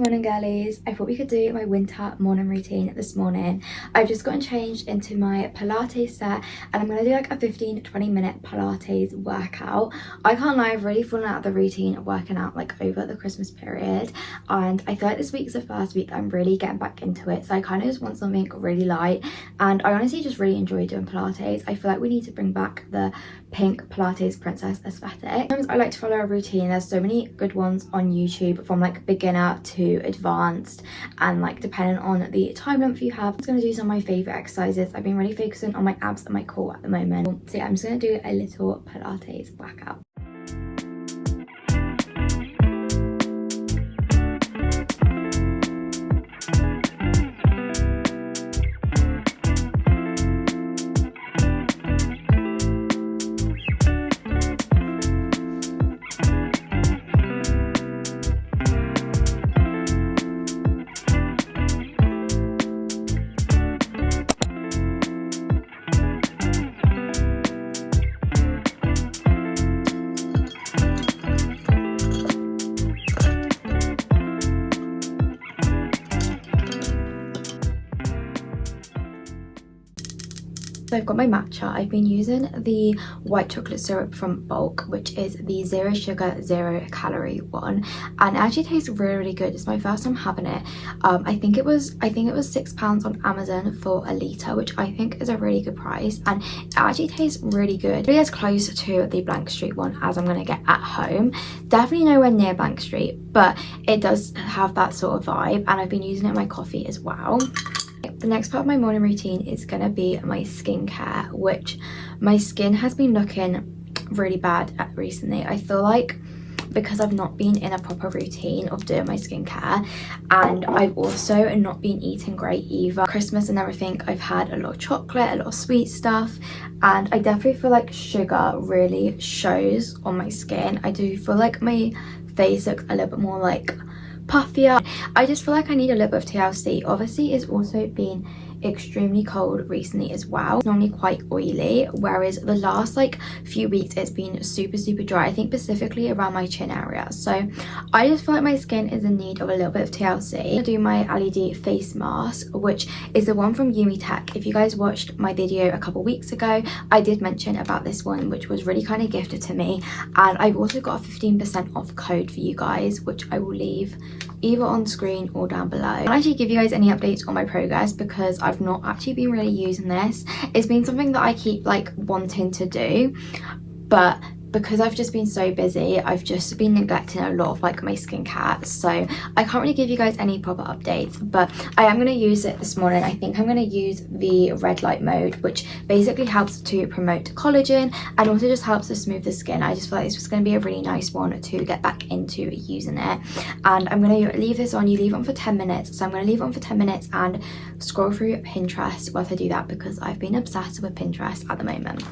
Morning girlies. I thought we could do my winter morning routine this morning. I've just gotten changed into my Pilates set and I'm going to do like a 15-20 minute Pilates workout. I can't lie, I've really fallen out of the routine of working out like over the Christmas period, and I feel like this week's the first week I'm really getting back into it, so I kind of just want something really light, and I honestly just really enjoy doing Pilates. I feel like we need to bring back the pink Pilates princess aesthetic. Sometimes I like to follow a routine. There's so many good ones on YouTube from like beginner to advanced, and like depending on the time length you have. I'm just going to do some of my favorite exercises. I've been really focusing on my abs and my core at the moment, so yeah, I'm just going to do a little Pilates workout. So I've got my matcha. I've been using the white chocolate syrup from Bulk, which is the 0 sugar 0 calorie one, and it actually tastes really good. It's my first time having it. I think it was £6 on Amazon for a litre, which I think is a really good price, and it actually tastes really good. Really as close to the Blank Street one as I'm gonna get at home. Definitely nowhere near Blank Street, but it does have that sort of vibe, and I've been using it in my coffee as well. The next part of my morning routine is going to be my skincare, which my skin has been looking really bad at recently. I feel like because I've not been in a proper routine of doing my skincare, and I've also not been eating great either. Christmas and everything, I've had a lot of chocolate, a lot of sweet stuff, and I definitely feel like sugar really shows on my skin. I do feel like my face looks a little bit more like puffier. I just feel like I need a little bit of TLC. Obviously it's also been extremely cold recently as well. It's normally quite oily, whereas the last like few weeks it's been super dry. I think specifically around my chin area, so I just feel like my skin is in need of a little bit of TLC. I'm gonna do my LED face mask, which is the one from Yumi Tech. If you guys watched my video a couple weeks ago, I did mention about this one, which was really kind of gifted to me, and I've also got a 15% off code for you guys, which I will leave either on screen or down below. I don't actually give you guys any updates on my progress because I've not actually been really using this. It's been something that I keep like wanting to do, but because I've just been so busy, I've just been neglecting a lot of like my skincare, so I can't really give you guys any proper updates, but I am going to use it this morning. I think I'm going to use the red light mode, which basically helps to promote collagen and also just helps to smooth the skin. I just feel like it's just going to be a really nice one to get back into using it, and I'm going to leave this on. You leave it on for 10 minutes, so I'm going to leave it on for 10 minutes and scroll through Pinterest whilst I do that, because I've been obsessed with Pinterest at the moment.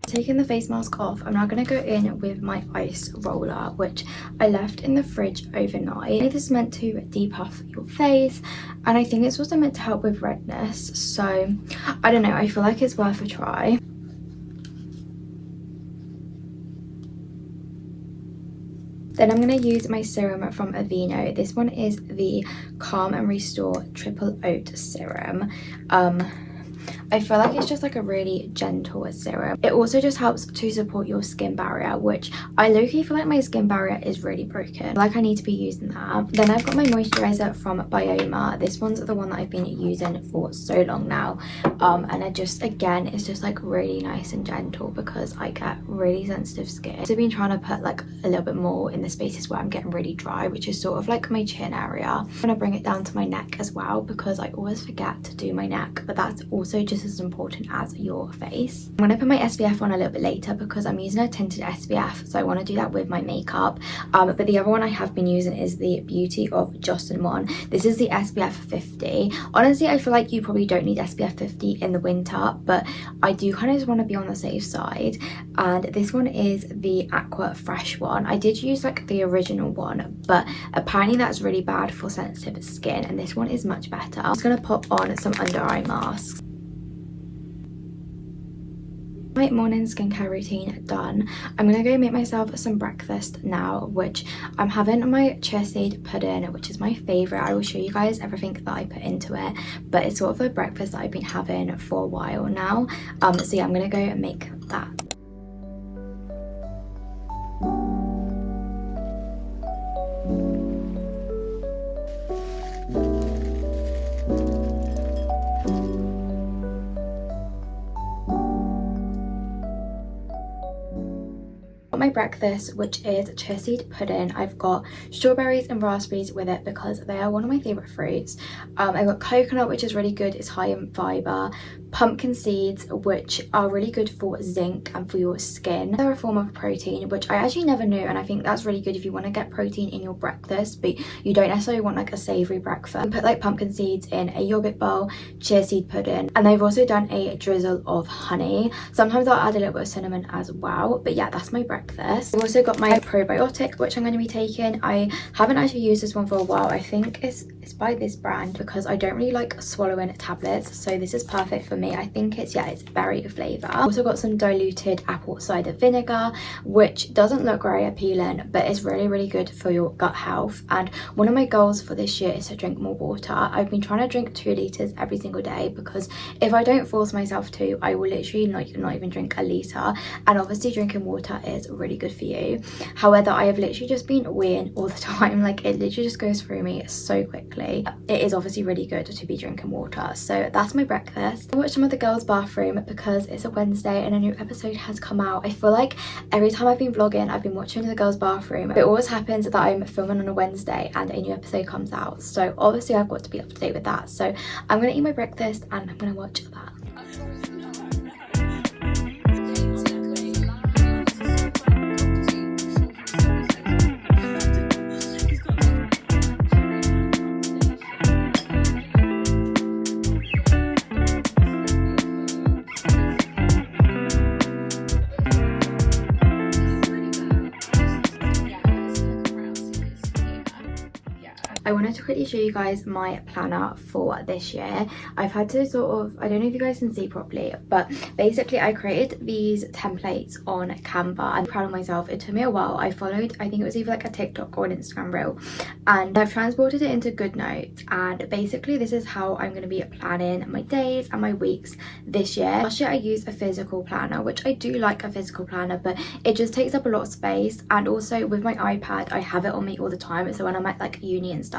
Taking the face mask off, I'm now going to go in with my ice roller, which I left in the fridge overnight. This is meant to depuff your face, and I think it's also meant to help with redness, so I don't know, I feel like it's worth a try. Then I'm going to use my serum from Aveeno. This one is the Calm and Restore Triple Oat Serum. I feel like it's just like a really gentle serum. It also just helps to support your skin barrier, which I low-key feel like my skin barrier is really broken. Like I need to be using that. Then I've got my moisturiser from Bioma. This one's the one that I've been using for so long now. And I just, again, it's just like really nice and gentle because I get really sensitive skin. So I've been trying to put like a little bit more in the spaces where I'm getting really dry, which is sort of like my chin area. I'm gonna bring it down to my neck as well because I always forget to do my neck, but that's also just just as important as your face. I'm going to put my SPF on a little bit later because I'm using a tinted SPF, so I want to do that with my makeup. But the other one I have been using is the Beauty of Justin one. This is the SPF 50. Honestly, I feel like you probably don't need SPF 50 in the winter, but I do kind of just want to be on the safe side. And this one is the Aqua Fresh one. I did use like the original one, but apparently that's really bad for sensitive skin, and this one is much better. I'm just going to pop on some under eye masks. My morning skincare routine done. I'm gonna go make myself some breakfast now, which I'm having my chia seed pudding, which is my favorite. I will show you guys everything that I put into it, but it's sort of a breakfast that I've been having for a while now. So yeah, I'm gonna go and make that. My breakfast, which is chia seed pudding. I've got strawberries and raspberries with it because they are one of my favorite fruits. I've got coconut, which is really good, it's high in fiber, pumpkin seeds, which are really good for zinc and for your skin. They're a form of protein, which I actually never knew, and I think that's really good if you want to get protein in your breakfast, but you don't necessarily want like a savory breakfast. Put like pumpkin seeds in a yogurt bowl, chia seed pudding, and they've also done a drizzle of honey. Sometimes I'll add a little bit of cinnamon as well, but yeah, that's my breakfast. I've also got my probiotic, which I'm going to be taking. I haven't actually used this one for a while. I think it's by this brand because I don't really like swallowing tablets, so this is perfect for me. I think it's berry flavour. I've also got some diluted apple cider vinegar, which doesn't look very appealing, but it's really good for your gut health. And one of my goals for this year is to drink more water. I've been trying to drink 2 litres every single day, because if I don't force myself to, I will literally not even drink a litre. And obviously drinking water is really good for you. However, I have literally just been weeing all the time. Like, it literally just goes through me so quickly. It is obviously really good to be drinking water. So that's my breakfast. I watched some of the girls' bathroom because it's a Wednesday and a new episode has come out. I feel like every time I've been vlogging, I've been watching the girls' bathroom. It always happens that I'm filming on a Wednesday and a new episode comes out, so obviously I've got to be up to date with that. So I'm gonna eat my breakfast and I'm gonna watch that. I wanted to quickly show you guys my planner for this year. I've had to sort of, I don't know if you guys can see properly, but basically I created these templates on Canva. I'm proud of myself. It took me a while. I followed, I think it was either like a TikTok or an Instagram reel, and I've transported it into GoodNotes. And basically this is how I'm going to be planning my days and my weeks this year. Last year I used a physical planner, which I do like a physical planner, but it just takes up a lot of space. And also with my iPad, I have it on me all the time, so when I'm at like uni and stuff,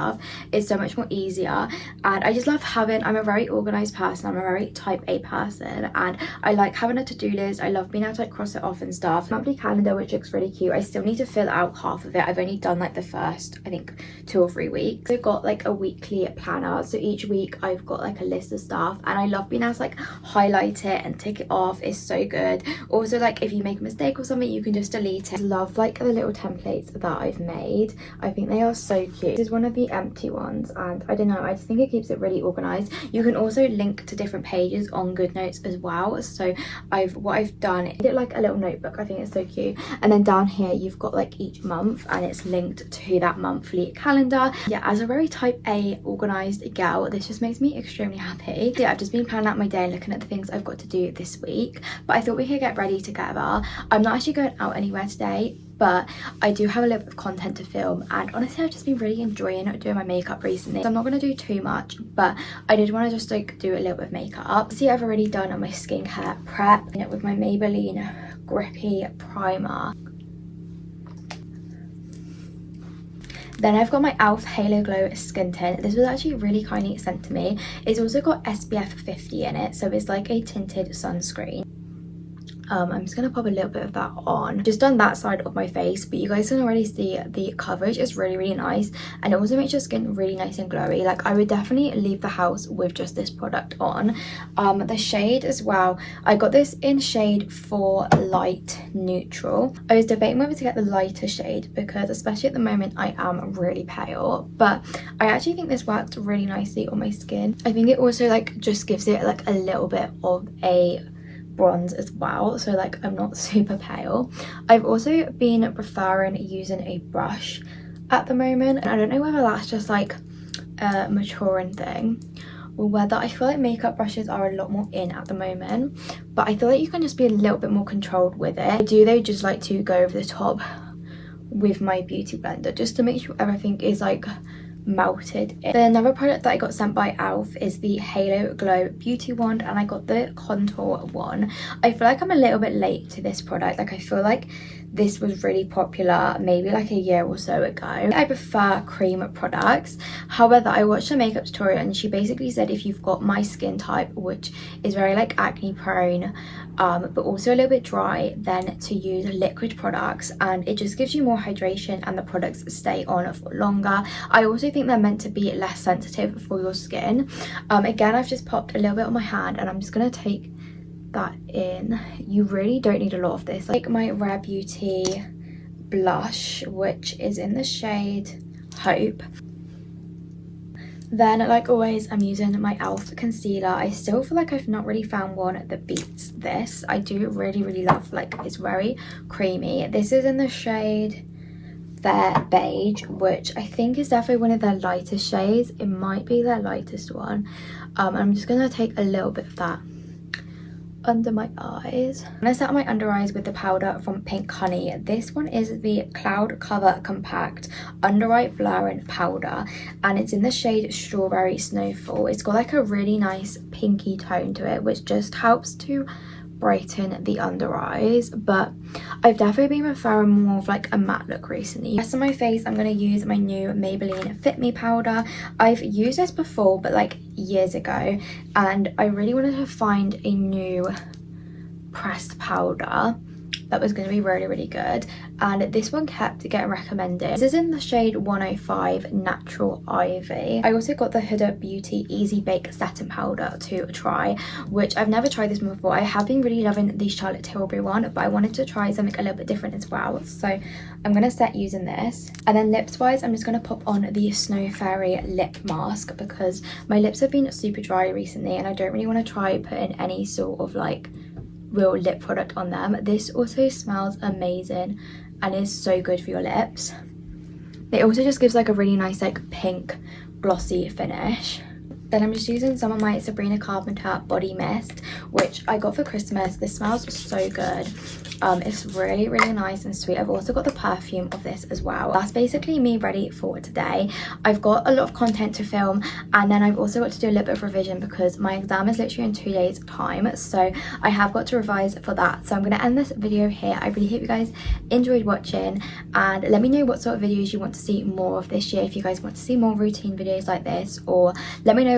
it's so much more easier. And I just love having, I'm a very organized person, I'm a very type A person, and I like having a to-do list. I love being able to like cross it off and stuff. Monthly calendar, which looks really cute. I still need to fill out half of it. I've only done like the first, I think, 2 or 3 weeks. I've got like a weekly planner, so each week I've got like a list of stuff, and I love being able to like highlight it and tick it off. It's so good. Also, like if you make a mistake or something, you can just delete it. I love like the little templates that I've made. I think they are so cute. This is one of the empty ones, and I don't know, I just think it keeps it really organized. You can also link to different pages on GoodNotes as well. So what I've done, I did like a little notebook. I think it's so cute. And then down here you've got like each month, and it's linked to that monthly calendar. Yeah, as a very type A organized girl, this just makes me extremely happy. Yeah, I've just been planning out my day and looking at the things I've got to do this week, but I thought we could get ready together. I'm not actually going out anywhere today, but I do have a little bit of content to film, and honestly I've just been really enjoying doing my makeup recently. So I'm not going to do too much, but I did want to just like do a little bit of makeup. See, I've already done my skincare prep with my Maybelline Grippy primer. Then I've got my e.l.f. Halo Glow Skin Tint. This was actually really kindly sent to me. It's also got SPF 50 in it, so it's like a tinted sunscreen. I'm just gonna pop a little bit of that on. Just done that side of my face, but you guys can already see the coverage is really nice, and it also makes your skin really nice and glowy. Like, I would definitely leave the house with just this product on. The shade as well, I got this in shade 4 light neutral. I was debating whether to get the lighter shade because especially at the moment I am really pale, but I actually think this works really nicely on my skin. I think it also like just gives it like a little bit of a bronze as well, so like I'm not super pale. I've also been preferring using a brush at the moment, and I don't know whether that's just like a maturing thing or whether I feel like makeup brushes are a lot more in at the moment, but I feel like you can just be a little bit more controlled with it. I do though just like to go over the top with my beauty blender just to make sure everything is like melted in. Then another product that I got sent by Elf is the Halo Glow Beauty Wand, and I got the contour one. I feel like I'm a little bit late to this product. Like, I feel like this was really popular maybe like a year or so ago. I prefer cream products. However, I watched a makeup tutorial and she basically said if you've got my skin type, which is very like acne prone, but also a little bit dry, then to use liquid products, and it just gives you more hydration and the products stay on for longer. I also think they're meant to be less sensitive for your skin. Again, I've just popped a little bit on my hand and I'm just gonna take that in. You really don't need a lot of this. Like my Rare Beauty blush, which is in the shade Hope. Then, like always, I'm using my Elf concealer. I still feel like I've not really found one that beats this. I do really love, like, it's very creamy. This is in the shade Fair Beige, which I think is definitely one of their lightest shades. It might be their lightest one. I'm just gonna take a little bit of that under my eyes. I'm gonna set my under eyes with the powder from Pink Honey. This one is the Cloud Cover Compact Under Eye Blurring Powder, and it's in the shade Strawberry Snowfall. It's got like a really nice pinky tone to it, which just helps to brighten the under eyes, but I've definitely been preferring more of like a matte look recently. The rest of my face, I'm going to use my new Maybelline Fit Me powder. I've used this before, but like years ago, and I really wanted to find a new pressed powder that was going to be really good, and this one kept getting recommended. This is in the shade 105 Natural Ivy. I also got the Huda Beauty Easy Bake Setting Powder to try, which I've never tried this one before. I have been really loving the Charlotte Tilbury one, but I wanted to try something a little bit different as well, so I'm going to set using this. And then lips wise, I'm just going to pop on the Snow Fairy lip mask because my lips have been super dry recently and I don't really want to try putting any sort of like real lip product on them. This also smells amazing and is so good for your lips. It also just gives like a really nice like pink glossy finish. Then I'm just using some of my Sabrina Carpenter body mist, which I got for Christmas. This smells so good. It's really nice and sweet. I've also got the perfume of this as well. That's basically me ready for today. I've got a lot of content to film, and then I've also got to do a little bit of revision because my exam is literally in 2 days time, so I have got to revise for that. So I'm going to end this video here. I really hope you guys enjoyed watching, and let me know what sort of videos you want to see more of this year. If you guys want to see more routine videos like this, or let me know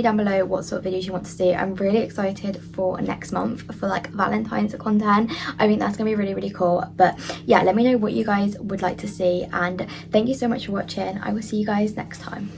down below what sort of videos you want to see. I'm really excited for next month for like Valentine's content. I think that's gonna be really cool. But yeah, let me know what you guys would like to see, and thank you so much for watching. I will see you guys next time.